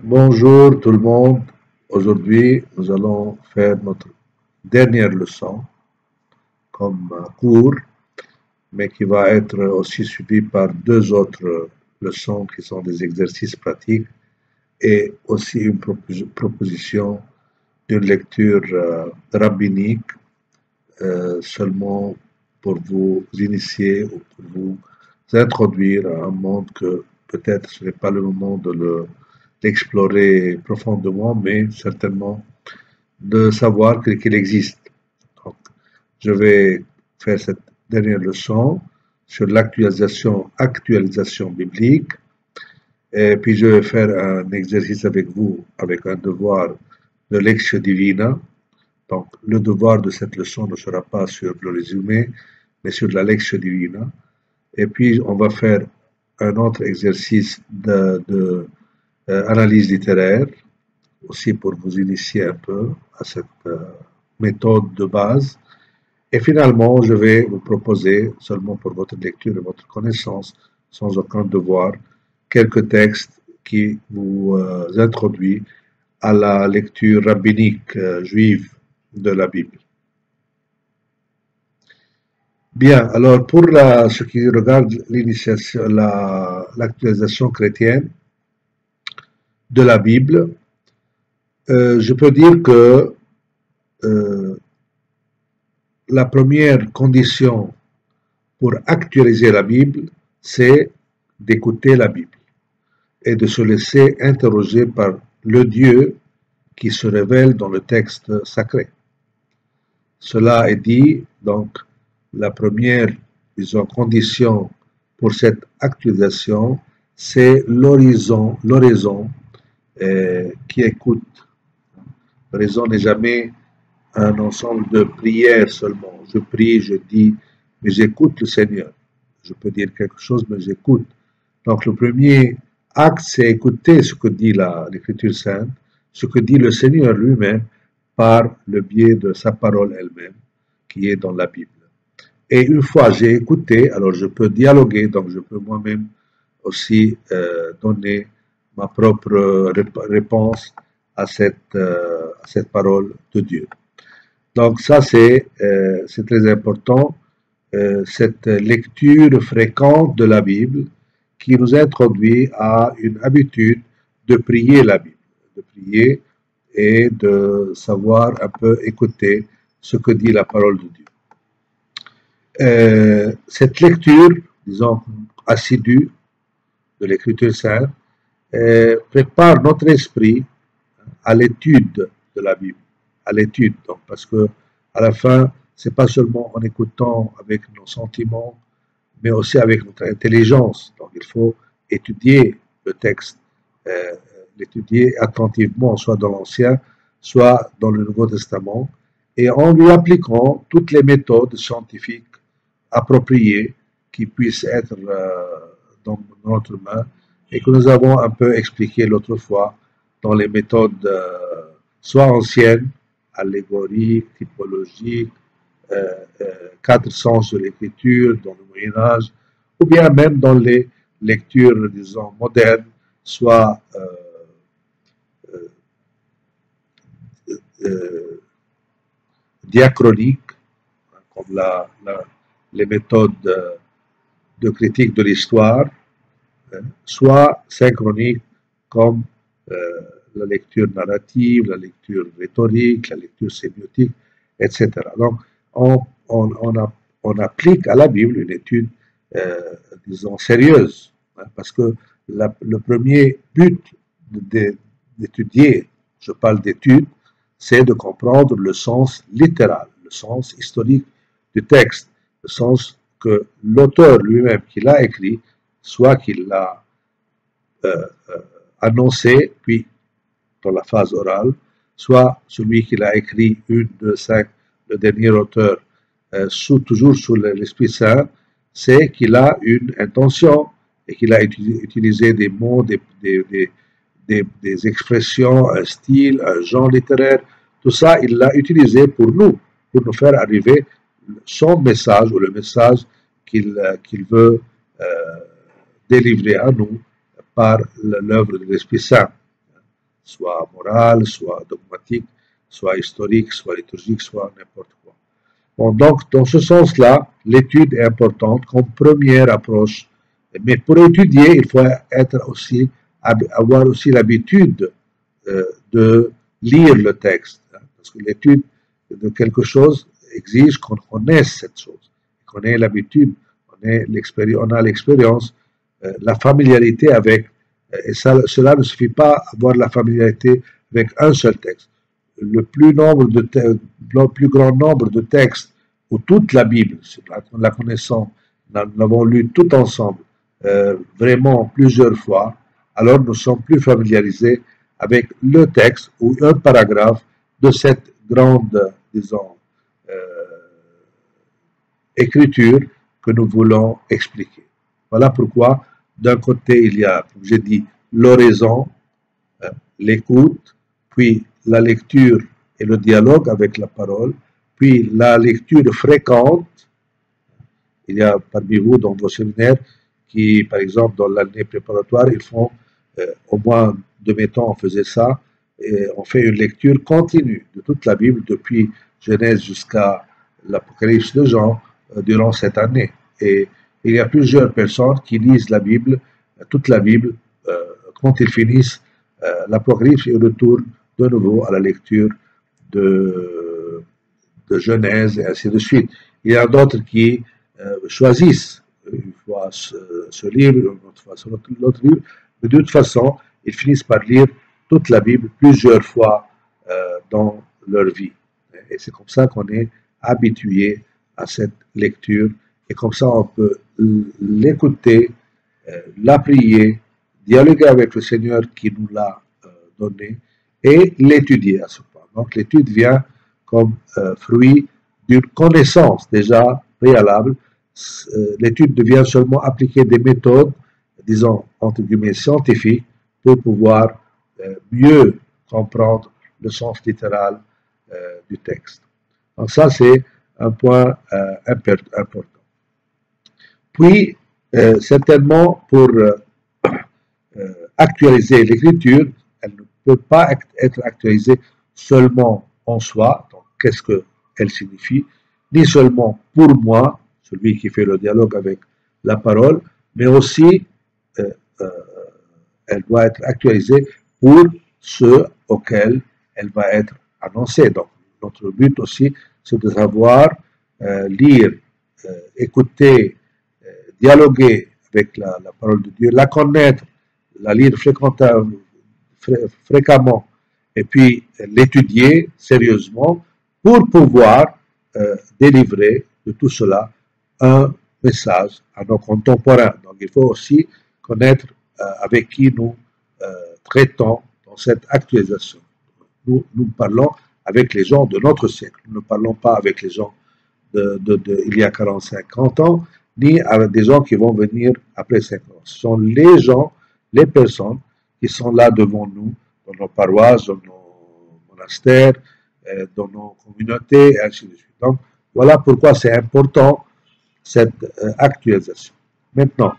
Bonjour tout le monde. Aujourd'hui, nous allons faire notre dernière leçon comme cours, mais qui va être aussi suivie par deux autres leçons qui sont des exercices pratiques et aussi une proposition d'une lecture rabbinique seulement pour vous initier ou pour vous introduire à un monde que peut-être ce n'est pas le moment d'explorer profondément, mais certainement de savoir qu'il existe. Donc, je vais faire cette dernière leçon sur l'actualisation biblique, et puis je vais faire un exercice avec vous, avec un devoir de Lectio Divina. Donc, le devoir de cette leçon ne sera pas sur le résumé, mais sur la Lectio Divina. Et puis, on va faire un autre exercice d'analyse littéraire, aussi pour vous initier un peu à cette méthode de base. Et finalement, je vais vous proposer, seulement pour votre lecture et votre connaissance, sans aucun devoir, quelques textes qui vous introduisent à la lecture rabbinique juive de la Bible. Bien, alors pour ce qui regarde l'initiation, l'actualisation chrétienne de la Bible, je peux dire que la première condition pour actualiser la Bible, c'est d'écouter la Bible et de se laisser interroger par le Dieu qui se révèle dans le texte sacré. Cela est dit, donc, la première, disons, condition pour cette actualisation, c'est l'horizon qui écoute. L'horizon n'est jamais un ensemble de prières seulement. Je prie, je dis, mais j'écoute le Seigneur. Je peux dire quelque chose, mais j'écoute. Donc le premier acte, c'est écouter ce que dit l'Écriture sainte, ce que dit le Seigneur lui-même par le biais de sa parole elle-même, qui est dans la Bible. Et une fois j'ai écouté, alors je peux dialoguer, donc je peux moi-même aussi donner ma propre réponse à cette parole de Dieu. Donc ça, c'est très important, cette lecture fréquente de la Bible qui nous introduit à une habitude de prier la Bible, de prier et de savoir un peu écouter ce que dit la parole de Dieu. Cette lecture, disons, assidue de l'Écriture sainte, prépare notre esprit à l'étude de la Bible, à l'étude, donc, parce que à la fin, c'est pas seulement en écoutant avec nos sentiments, mais aussi avec notre intelligence. Donc, il faut étudier le texte, l'étudier attentivement, soit dans l'Ancien, soit dans le Nouveau Testament, et en lui appliquant toutes les méthodes scientifiques appropriées qui puissent être dans notre main et que nous avons un peu expliqué l'autre fois dans les méthodes soit anciennes, allégoriques, typologiques, quatre sens de l'écriture dans le Moyen-Âge, ou bien même dans les lectures, disons, modernes, soit diachroniques, comme les méthodes de critique de l'histoire, soit synchroniques comme la lecture narrative, la lecture rhétorique, la lecture sémiotique, etc. Donc, on applique à la Bible une étude, disons, sérieuse, hein, parce que le premier but d'étudier, je parle d'étude, c'est de comprendre le sens littéral, le sens historique du texte, le sens que l'auteur lui-même qui l'a écrit, soit qu'il l'a annoncé, puis dans la phase orale, soit celui qui l'a écrit, 1, 2, 5, le dernier auteur, toujours sous l'Esprit Saint, c'est qu'il a une intention et qu'il a utilisé des mots, des expressions, un style, un genre littéraire. Tout ça, il l'a utilisé pour nous faire arriver son message ou le message qu'il veut délivrer à nous par l'œuvre de l'Esprit Saint. soit morale, soit dogmatique, soit historique, soit liturgique, soit n'importe quoi. Bon, donc, dans ce sens-là, l'étude est importante comme première approche. Mais pour étudier, il faut avoir aussi l'habitude de lire le texte. Parce que l'étude de quelque chose exige qu'on connaisse cette chose, qu'on ait l'habitude, on a l'expérience, la familiarité avec. Et cela ne suffit pas avoir la familiarité avec un seul texte. Le plus grand nombre de textes, ou toute la Bible, la connaissons, nous l'avons lu tout ensemble, vraiment plusieurs fois, alors nous sommes plus familiarisés avec le texte ou un paragraphe de cette grande, disons, écriture que nous voulons expliquer. Voilà pourquoi, d'un côté, il y a, comme j'ai dit, l'oraison, l'écoute, puis la lecture et le dialogue avec la parole, puis la lecture fréquente. Il y a parmi vous, dans vos séminaires, qui, par exemple, dans l'année préparatoire, ils font, au moins de mes temps, on faisait ça, et on fait une lecture continue de toute la Bible, depuis Genèse jusqu'à l'Apocalypse de Jean, durant cette année. Et il y a plusieurs personnes qui lisent la Bible, toute la Bible, quand ils finissent l'Apocalypse, ils retournent de nouveau à la lecture de Genèse et ainsi de suite. Il y a d'autres qui choisissent une fois ce livre, une autre fois l'autre livre, mais de toute façon, ils finissent par lire toute la Bible plusieurs fois dans leur vie. Et c'est comme ça qu'on est habitué à cette lecture, et comme ça on peut l'écouter, la prier, dialoguer avec le Seigneur qui nous l'a donné, et l'étudier à ce point. Donc l'étude vient comme fruit d'une connaissance déjà préalable. L'étude devient seulement appliquer des méthodes, disons, entre guillemets, scientifiques, pour pouvoir mieux comprendre le sens littéral du texte. Donc ça, c'est un point important. Puis, certainement, pour actualiser l'écriture, elle ne peut pas être actualisée seulement en soi, donc qu'est-ce qu'elle signifie, ni seulement pour moi, celui qui fait le dialogue avec la parole, mais aussi elle doit être actualisée pour ceux auxquels elle va être annoncée. Donc, notre but aussi, c'est de savoir lire, écouter, dialoguer avec la parole de Dieu, la connaître, la lire fréquemment, et puis l'étudier sérieusement pour pouvoir délivrer de tout cela un message à nos contemporains. Donc il faut aussi connaître avec qui nous traitons dans cette actualisation. Nous parlons avec les gens de notre siècle. Nous ne parlons pas avec les gens il y a 45-50 ans, ni avec des gens qui vont venir après 5 ans. Ce sont les gens, les personnes qui sont là devant nous, dans nos paroisses, dans nos monastères, dans nos communautés, et ainsi de suite. Donc, voilà pourquoi c'est important, cette actualisation. Maintenant,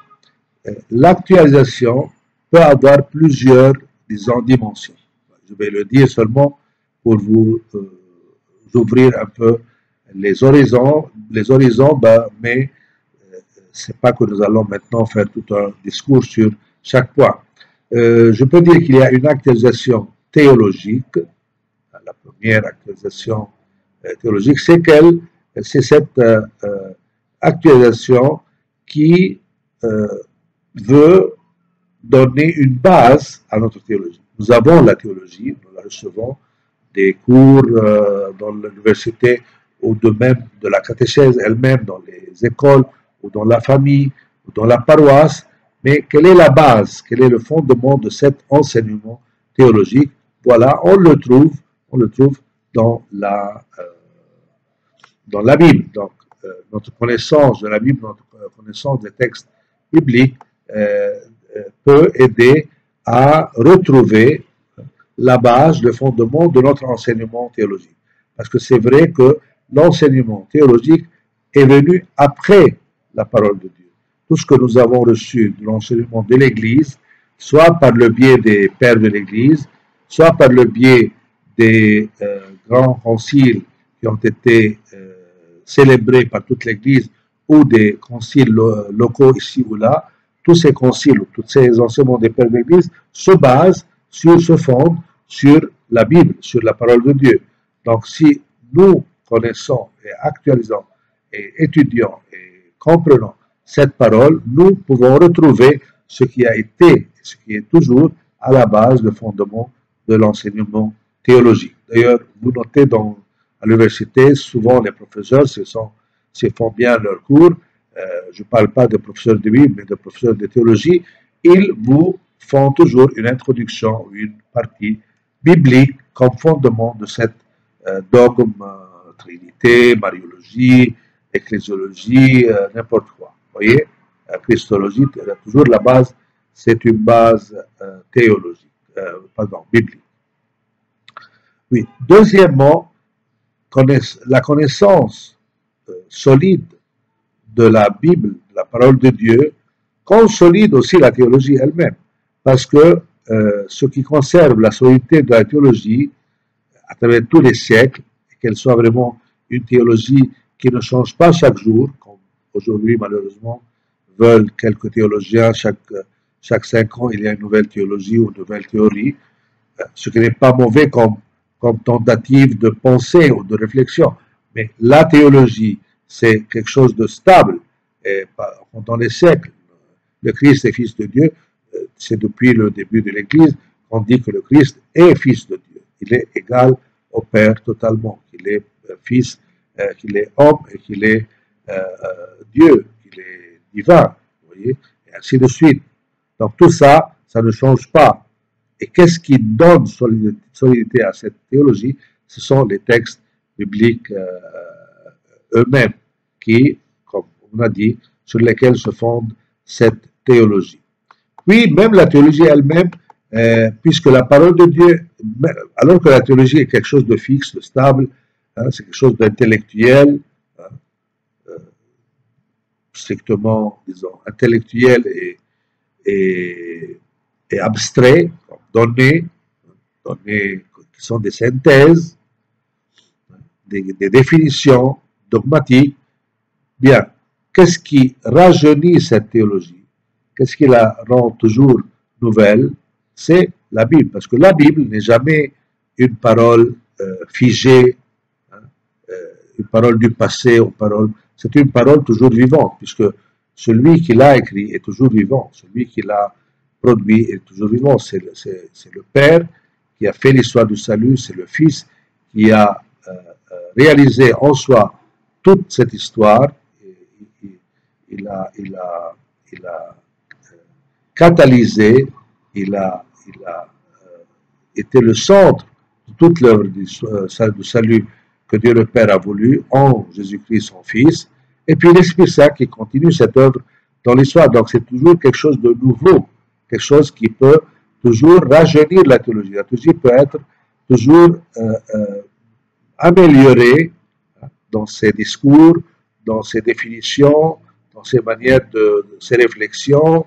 l'actualisation peut avoir plusieurs, disons, dimensions. Je vais le dire seulement pour vous ouvrir un peu les horizons, mais c'est pas que nous allons maintenant faire tout un discours sur chaque point. Je peux dire qu'il y a une actualisation théologique. La première actualisation théologique, c'est cette actualisation qui veut donner une base à notre théologie. Nous avons la théologie, nous la recevons des cours dans l'université ou même de la catéchèse elle-même, dans les écoles ou dans la famille ou dans la paroisse, mais quelle est la base, quel est le fondement de cet enseignement théologique? Voilà, on le trouve dans la Bible. Donc, notre connaissance de la Bible, notre connaissance des textes bibliques peut aider à retrouver la base, le fondement de notre enseignement théologique. Parce que c'est vrai que l'enseignement théologique est venu après la parole de Dieu. Tout ce que nous avons reçu de l'enseignement de l'Église, soit par le biais des pères de l'Église, soit par le biais des grands conciles qui ont été célébrés par toute l'Église ou des conciles locaux ici ou là. Tous ces conciles, tous ces enseignements des pères de l'Église se fondent sur la Bible, sur la parole de Dieu. Donc si nous connaissons et actualisons et étudions et comprenons cette parole, nous pouvons retrouver ce qui a été, ce qui est toujours à la base, le fondement de l'enseignement théologique. D'ailleurs, vous notez à l'université, souvent les professeurs se font bien leur cours. Je ne parle pas de professeurs de Bible, mais de professeurs de théologie. Ils vous font toujours une introduction, une partie biblique comme fondement de cette dogme, Trinité, Mariologie, ecclésiologie, n'importe quoi. Vous voyez, Christologie, toujours la base, c'est une base théologique, biblique. Oui. Deuxièmement, la connaissance solide de la Bible, de la parole de Dieu, consolide aussi la théologie elle-même. Parce que ce qui conserve la solidité de la théologie à travers tous les siècles, et qu'elle soit vraiment une théologie qui ne change pas chaque jour, comme aujourd'hui malheureusement veulent quelques théologiens, chaque 5 ans il y a une nouvelle théologie ou une nouvelle théorie, ce qui n'est pas mauvais comme tentative de pensée ou de réflexion. Mais la théologie, c'est quelque chose de stable. Et dans les siècles, le Christ est fils de Dieu. C'est depuis le début de l'Église qu'on dit que le Christ est fils de Dieu. Il est égal au Père totalement. Qu'il est fils, qu'il est homme et qu'il est Dieu, qu'il est divin. Vous voyez, et ainsi de suite. Donc tout ça, ça ne change pas. Et qu'est-ce qui donne solidité à cette théologie? Ce sont les textes bibliques eux-mêmes qui, comme on a dit, sur lesquels se fonde cette théologie. Puis, même la théologie elle-même, puisque la parole de Dieu, alors que la théologie est quelque chose de fixe, de stable, hein, c'est quelque chose d'intellectuel, hein, strictement, disons, intellectuel et abstrait, données qui sont des synthèses, des définitions dogmatiques. Bien, qu'est-ce qui rajeunit cette théologie? Qu'est-ce qui la rend toujours nouvelle? C'est la Bible, parce que la Bible n'est jamais une parole figée, hein, une parole du passé, c'est une parole toujours vivante, puisque celui qui l'a écrit est toujours vivant, celui qui l'a produit est toujours vivant. C'est le Père qui a fait l'histoire du salut, c'est le Fils qui a réalisé en soi toute cette histoire. Il a catalysé, il a été le centre de toute l'œuvre du salut que Dieu le Père a voulu en Jésus-Christ son Fils, et puis l'Esprit Saint qui continue cette œuvre dans l'histoire. Donc c'est toujours quelque chose de nouveau, quelque chose qui peut toujours rajeunir la théologie. La théologie peut être toujours améliorée dans ses discours, dans ses définitions, dans ses manières ses réflexions,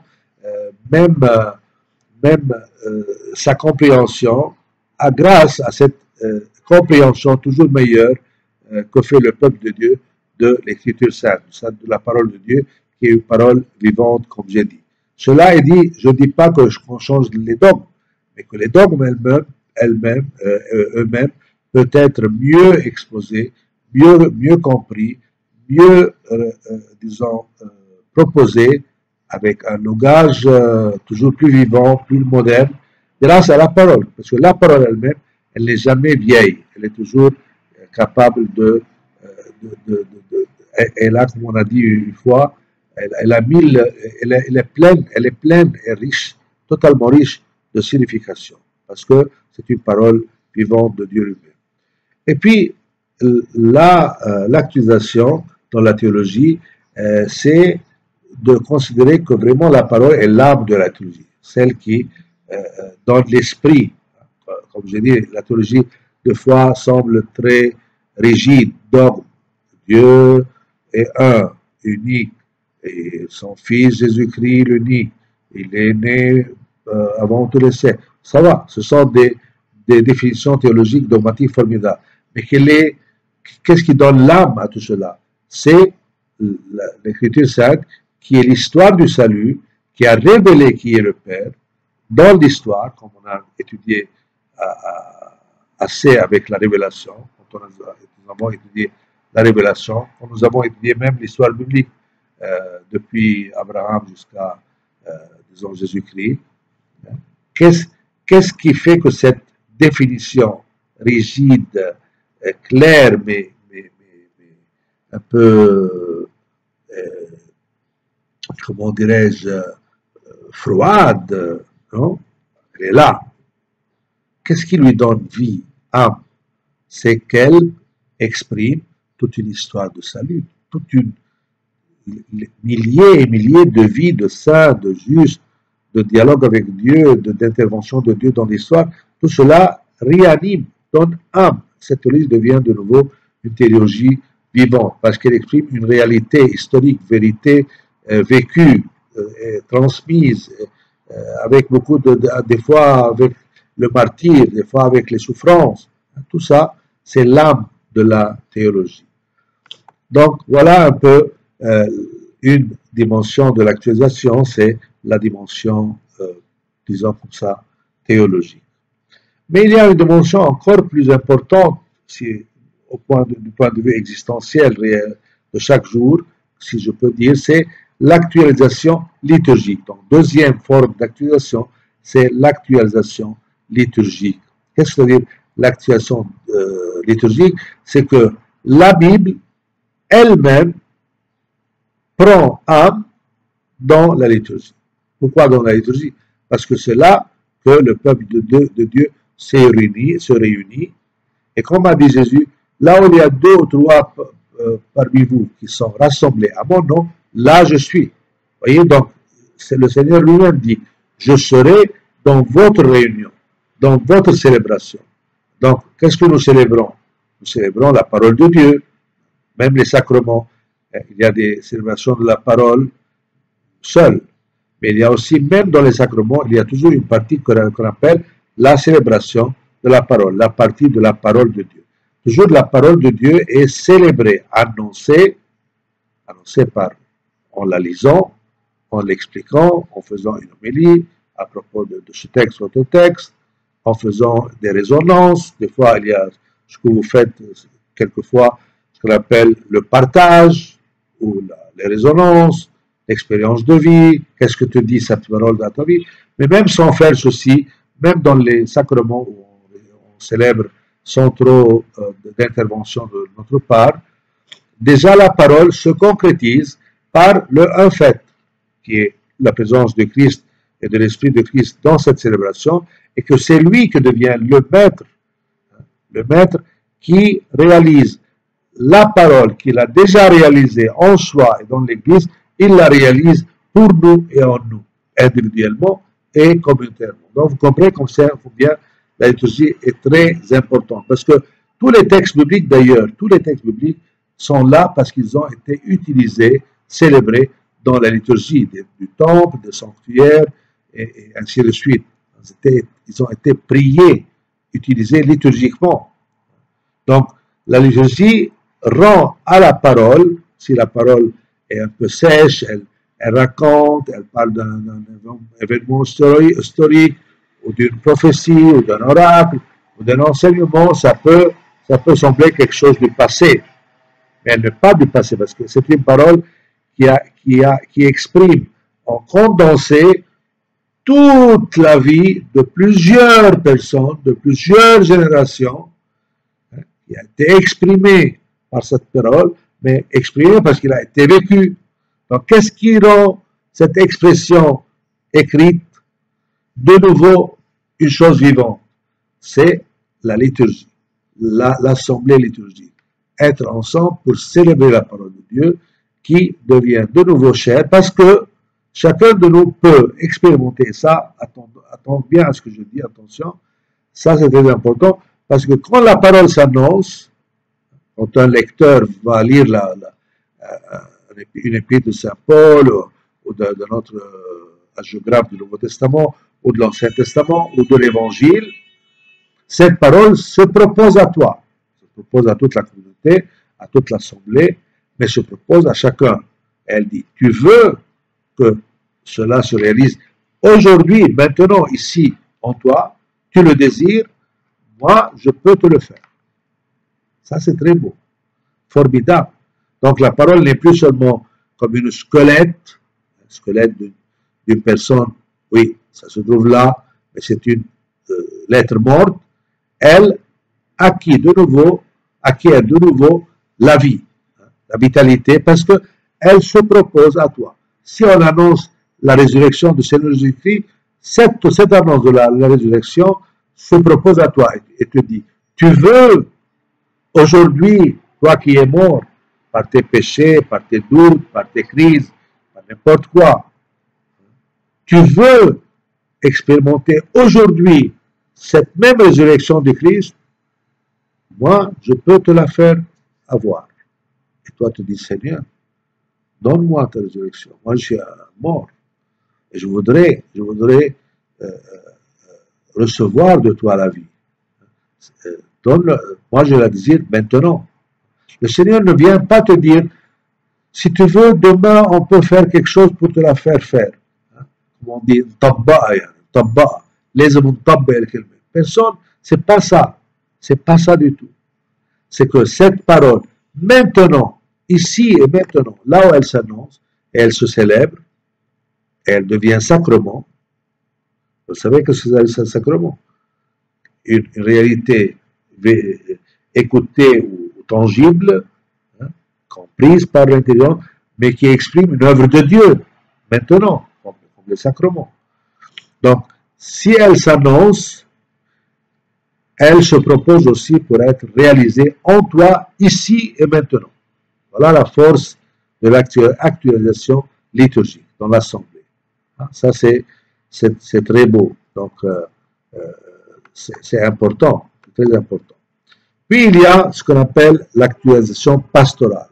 même sa compréhension, grâce à cette compréhension toujours meilleure que fait le peuple de Dieu de l'Écriture sainte, de la parole de Dieu, qui est une parole vivante, comme j'ai dit. Cela est dit, je ne dis pas qu'on change les dogmes, mais que les dogmes eux-mêmes peuvent être mieux exposés, mieux compris, mieux, disons, proposés, avec un langage toujours plus vivant, plus moderne, grâce à la parole. Parce que la parole elle-même, elle n'est jamais vieille. Elle est toujours capable elle a, comme on a dit une fois, elle est pleine et riche, totalement riche de signification. Parce que c'est une parole vivante de Dieu lui-même. Et puis, l'actualisation dans la théologie, c'est de considérer que vraiment la parole est l'âme de la théologie, celle qui donne l'esprit. Comme je dis, la théologie, de fois, semble très rigide, dogme. Dieu est un, unique, et son Fils Jésus-Christ l'unique. Il est né avant tous les siècles. Ça va, ce sont des définitions théologiques, dogmatiques formidables. Mais qu'est-ce qui donne l'âme à tout cela? C'est l'Écriture sainte, qui est l'histoire du salut, qui a révélé qui est le Père, dans l'histoire, comme on a étudié assez avec la révélation, quand nous avons étudié la révélation, quand nous avons étudié même l'histoire biblique, depuis Abraham jusqu'à, disons, Jésus-Christ. Qu'est-ce qui fait que cette définition rigide, claire, mais un peu, comment dirais-je, froide, non? Elle est là. Qu'est-ce qui lui donne vie, âme? C'est qu'elle exprime toute une histoire de salut, toute une milliers et milliers de vies de saints, de justes, de dialogue avec Dieu, d'intervention de Dieu dans l'histoire. Tout cela réanime, donne âme. Cette théologie devient de nouveau une théologie vivante parce qu'elle exprime une réalité historique, vérité vécue, transmise, avec beaucoup des fois avec le martyre, des fois avec les souffrances. Tout ça, c'est l'âme de la théologie. Donc, voilà un peu une dimension de l'actualisation, c'est la dimension, disons comme ça, théologique. Mais il y a une dimension encore plus importante, du point de vue existentiel réel de chaque jour, si je peux dire, c'est l'actualisation liturgique. Donc, deuxième forme d'actualisation, c'est l'actualisation liturgique. Qu'est-ce que ça veut dire l'actualisation liturgique? C'est que la Bible elle-même prend âme dans la liturgie. Pourquoi dans la liturgie? Parce que c'est là que le peuple de Dieu se réunit. Et comme a dit Jésus, là où il y a 2 ou 3 parmi vous qui sont rassemblés à mon nom, là je suis. Vous voyez, donc, c'est le Seigneur lui-même dit, je serai dans votre réunion, dans votre célébration. Donc, qu'est-ce que nous célébrons? Nous célébrons la parole de Dieu, même les sacrements. Il y a des célébrations de la parole seule. Mais il y a aussi, même dans les sacrements, il y a toujours une partie qu'on appelle la célébration de la parole, la partie de la parole de Dieu. Toujours la parole de Dieu est célébrée, annoncée en la lisant, en l'expliquant, en faisant une homélie à propos de ce texte ou autre texte, en faisant des résonances. Des fois, il y a ce que vous faites quelquefois, ce qu'on appelle le partage, ou les résonances, l'expérience de vie, qu'est-ce que te dit cette parole dans ta vie. Mais même sans faire ceci, même dans les sacrements où on célèbre sans trop d'intervention de notre part, déjà la parole se concrétise par un fait, qui est la présence de Christ et de l'Esprit de Christ dans cette célébration, et que c'est lui qui devient le maître qui réalise la parole qu'il a déjà réalisée en soi et dans l'Église, il la réalise pour nous et en nous, individuellement et communautairement. Donc vous comprenez combien la liturgie est très importante, parce que tous les textes bibliques d'ailleurs, tous les textes bibliques sont là parce qu'ils ont été utilisés, célébrés dans la liturgie du temple, des sanctuaires, et ainsi de suite. Ils ont été priés, utilisés liturgiquement. Donc, la liturgie rend à la parole, si la parole est un peu sèche, elle raconte, elle parle d'un événement historique, ou d'une prophétie, ou d'un oracle, ou d'un enseignement, ça peut sembler quelque chose du passé. Mais elle n'est pas du passé, parce que c'est une parole qui exprime en condensé toute la vie de plusieurs personnes, de plusieurs générations, qui a été exprimée par cette parole, mais exprimée parce qu'il a été vécu. Donc, qu'est-ce qui rend cette expression écrite de nouveau une chose vivante? C'est la liturgie, l'assemblée liturgique. Être ensemble pour célébrer la parole de Dieu qui devient de nouveau chère, parce que chacun de nous peut expérimenter ça. Attends bien à ce que je dis, attention, ça c'est très important, parce que quand la parole s'annonce, quand un lecteur va lire une épître de Saint Paul, ou de notre hagiographe du Nouveau Testament, ou de l'Ancien Testament, ou de l'Évangile, cette parole se propose à toi, se propose à toute la communauté, à toute l'assemblée, mais se propose à chacun. Elle dit, tu veux que cela se réalise aujourd'hui, maintenant, ici, en toi, tu le désires, moi, je peux te le faire. Ça, c'est très beau, formidable. Donc, la parole n'est plus seulement comme une squelette, un squelette d'une personne, oui, ça se trouve là, mais c'est une lettre morte. Elle acquiert de nouveau la vie, la vitalité, parce qu'elle se propose à toi. Si on annonce la résurrection du Seigneur Jésus-Christ, cette annonce de la résurrection se propose à toi et te dit, tu veux aujourd'hui, toi qui es mort par tes péchés, par tes doutes, par tes crises, par n'importe quoi, tu veux expérimenter aujourd'hui cette même résurrection du Christ, moi, je peux te la faire avoir. Et toi, tu dis, Seigneur, donne-moi ta résurrection. Moi, je suis mort. Et je voudrais recevoir de toi la vie. Moi, je la désire maintenant. Le Seigneur ne vient pas te dire, si tu veux, demain, on peut faire quelque chose pour te la faire faire. Comme on dit, personne, c'est pas ça. C'est pas ça du tout. C'est que cette parole, maintenant, ici et maintenant, là où elle s'annonce, elle se célèbre, elle devient sacrement. Vous savez que c'est un sacrement. Une réalité écoutée ou tangible, hein, comprise par l'intelligence, mais qui exprime une œuvre de Dieu, maintenant, comme le sacrement. Donc, si elle s'annonce, elle se propose aussi pour être réalisée en toi, ici et maintenant. Voilà la force de l'actualisation liturgique dans l'Assemblée. Ça, c'est très beau. Donc, c'est important, c'est très important. Puis, il y a ce qu'on appelle l'actualisation pastorale.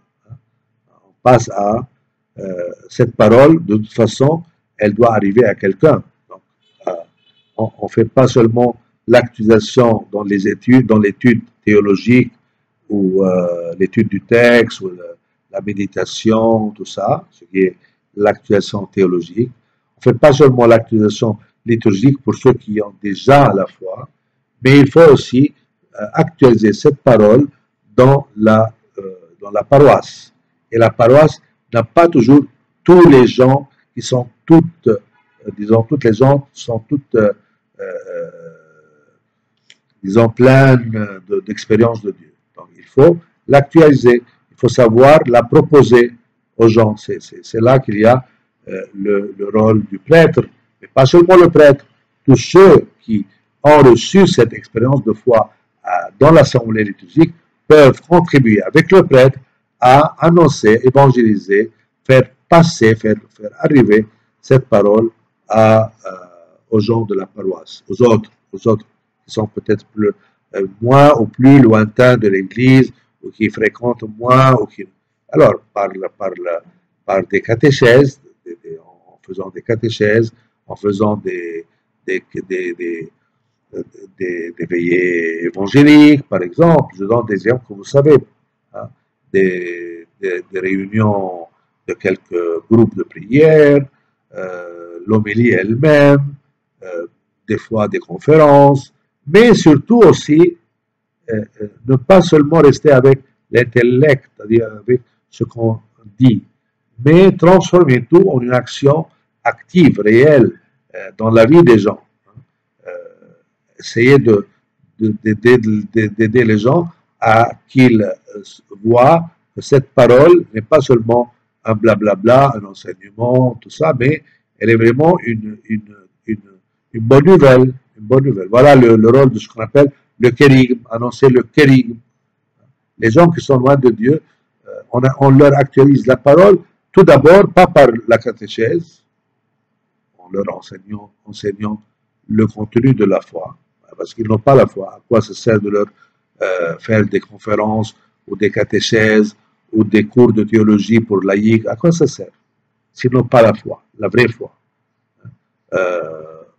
On passe à cette parole, de toute façon, elle doit arriver à quelqu'un. On ne fait pas seulement l'actualisation dans l'étude théologique ou l'étude du texte ou la méditation, tout ça, ce qui est l'actualisation théologique. On ne fait pas seulement l'actualisation liturgique pour ceux qui ont déjà la foi, mais il faut aussi actualiser cette parole dans la paroisse. Et la paroisse n'a pas toujours tous les gens qui sont toutes, disons, toutes les gens sont toutes, disons, pleines d'expérience de Dieu. Donc, il faut l'actualiser, il faut savoir la proposer aux gens. C'est là qu'il y a le rôle du prêtre, mais pas seulement le prêtre, tous ceux qui ont reçu cette expérience de foi dans l'assemblée liturgique peuvent contribuer avec le prêtre à annoncer, évangéliser, faire passer, faire arriver cette parole aux gens de la paroisse, aux autres qui sont peut-être moins ou plus lointains de l'Église ou qui fréquentent moins. Alors, par des catéchèses, en faisant des catéchèses, en faisant des veillées évangéliques, par exemple. Je donne des exemples que vous savez, hein, des réunions de quelques groupes de prière, l'homélie elle-même, des fois des conférences, mais surtout aussi ne pas seulement rester avec l'intellect, c'est-à-dire avec ce qu'on dit, mais transformer tout en une action active, réelle, dans la vie des gens. Essayer d'aider les gens à qu'ils voient que cette parole n'est pas seulement un blablabla, un enseignement, tout ça, mais elle est vraiment une bonne nouvelle. Une bonne nouvelle. Voilà le rôle de ce qu'on appelle le kérigme, annoncer le kérigme. Les gens qui sont loin de Dieu, on leur actualise la parole, tout d'abord, pas par la catéchèse, en leur enseignant le contenu de la foi, parce qu'ils n'ont pas la foi. À quoi ça sert de leur faire des conférences ou des catéchèses ou des cours de théologie pour laïcs? À quoi ça sert s'ils n'ont pas la foi, la vraie foi?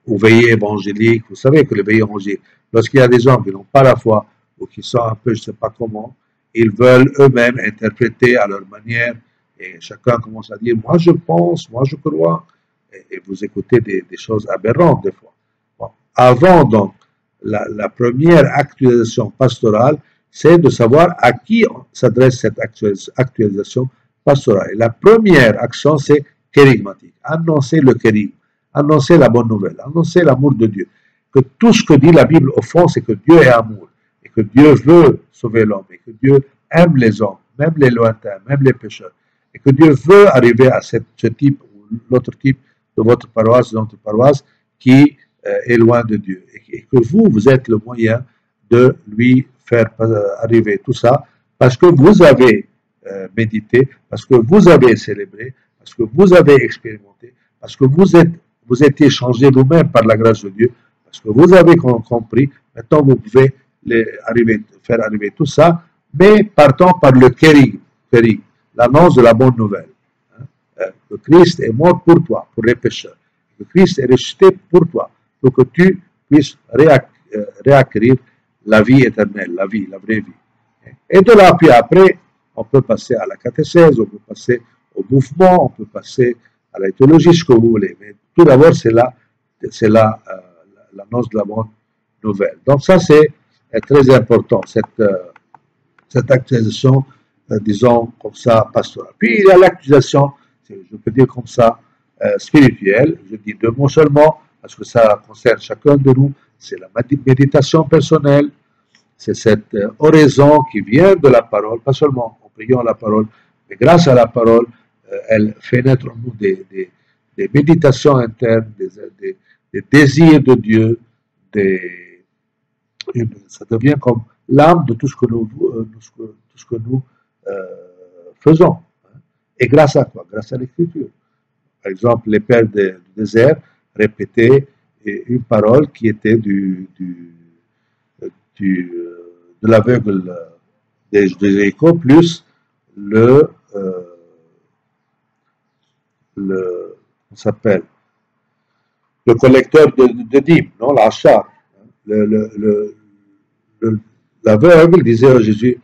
ou veillée évangélique. Vous savez que les veillées évangéliques, lorsqu'il y a des gens qui n'ont pas la foi ou qui sont un peu, je ne sais pas comment, ils veulent eux-mêmes interpréter à leur manière et chacun commence à dire moi je pense, moi je crois, et vous écoutez des choses aberrantes des fois. Bon. Avant donc, la première actualisation pastorale, c'est de savoir à qui s'adresse cette actualisation pastorale. Et la première action, c'est kérigmatique, annoncer le kérigme, annoncer la bonne nouvelle, annoncer l'amour de Dieu. Que tout ce que dit la Bible au fond, c'est que Dieu est amour, et que Dieu veut sauver l'homme, et que Dieu aime les hommes, même les lointains, même les pécheurs, et que Dieu veut arriver à ce type ou l'autre type de votre paroisse, de notre paroisse, qui est loin de Dieu, et que vous êtes le moyen de lui faire arriver tout ça, parce que vous avez médité, parce que vous avez célébré, parce que vous avez expérimenté, parce que vous étiez changé vous-même par la grâce de Dieu, parce que vous avez compris. Maintenant, vous pouvez faire arriver tout ça, mais partant par le kérigme, l'annonce de la bonne nouvelle. Le Christ est mort pour toi, pour les pécheurs. Le Christ est ressuscité pour toi, pour que tu puisses réacquérir la vie éternelle, la vraie vie. Et de là, puis après, on peut passer à la catéchèse, on peut passer au mouvement, on peut passer à la théologie, ce que vous voulez. Mais tout d'abord, c'est l'annonce de la bonne nouvelle. Donc ça, c'est très important, cette actualisation, disons comme ça, pastorale. Puis il y a l'actualisation, je peux dire comme ça, spirituelle. Je dis deux mots seulement, parce que ça concerne chacun de nous. C'est la méditation personnelle, c'est cette oraison qui vient de la parole, pas seulement en priant la parole, mais grâce à la parole, elle fait naître en nous des méditations internes, des désirs de Dieu, ça devient comme l'âme de tout ce que nous faisons. Et grâce à quoi? Grâce à l'Écriture. Par exemple, les pères du désert répétaient une parole qui était de l'aveugle des Jéricho, plus on s'appelle, le collecteur de dîmes, non, l'achar. L'aveugle disait à Jésus,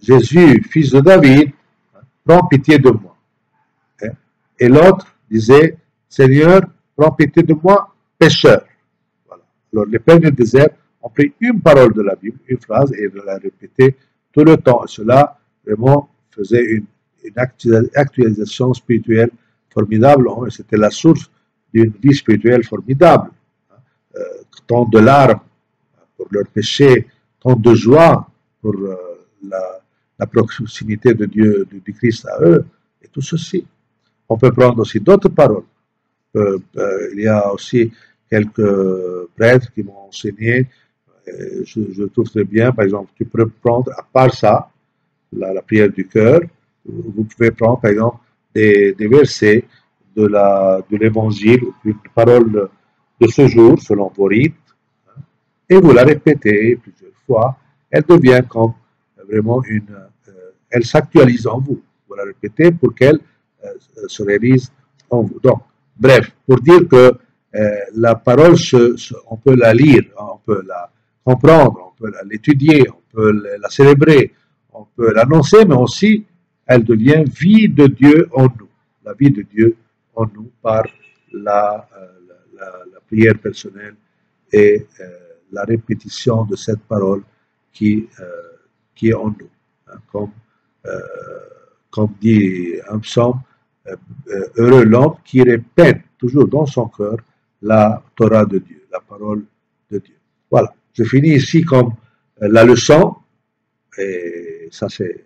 Jésus, fils de David, prends pitié de moi. Et l'autre disait, Seigneur, prends pitié de moi, pécheur. Voilà. Alors les pères du désert ont pris une parole de la Bible, une phrase, et la répétaient tout le temps. Et cela vraiment faisait une actualisation spirituelle formidable. C'était la source d'une vie spirituelle formidable. Tant de larmes pour leur péché, tant de joie pour la proximité de Dieu, du Christ à eux, et tout ceci. On peut prendre aussi d'autres paroles. Il y a aussi quelques prêtres qui m'ont enseigné, je trouve très bien, par exemple, tu peux prendre, à part ça, la prière du cœur, vous pouvez prendre, par exemple, des versets de l'évangile, une parole de ce jour, selon vos rites, et vous la répétez plusieurs fois, elle devient comme vraiment elle s'actualise en vous. Vous la répétez pour qu'elle se réalise en vous. Donc, bref, pour dire que la parole, on peut la lire, on peut la comprendre, on peut l'étudier, on peut la célébrer, on peut l'annoncer, mais aussi, elle devient vie de Dieu en nous. La vie de Dieu en nous par la prière personnelle et la répétition de cette parole qui est en nous. Hein, comme dit un psaume, heureux l'homme qui répète toujours dans son cœur la Torah de Dieu, la parole de Dieu. Voilà, je finis ici comme la leçon, et ça c'est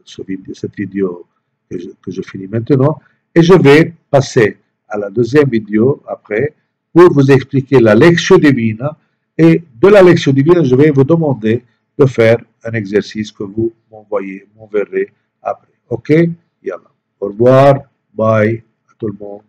cette vidéo que je finis maintenant, et je vais passer à la deuxième vidéo après pour vous expliquer la lectio divina, et de la lectio divina, je vais vous demander de faire un exercice que vous m'enverrez après. Ok? Yalla. Au revoir. Bye à tout le monde.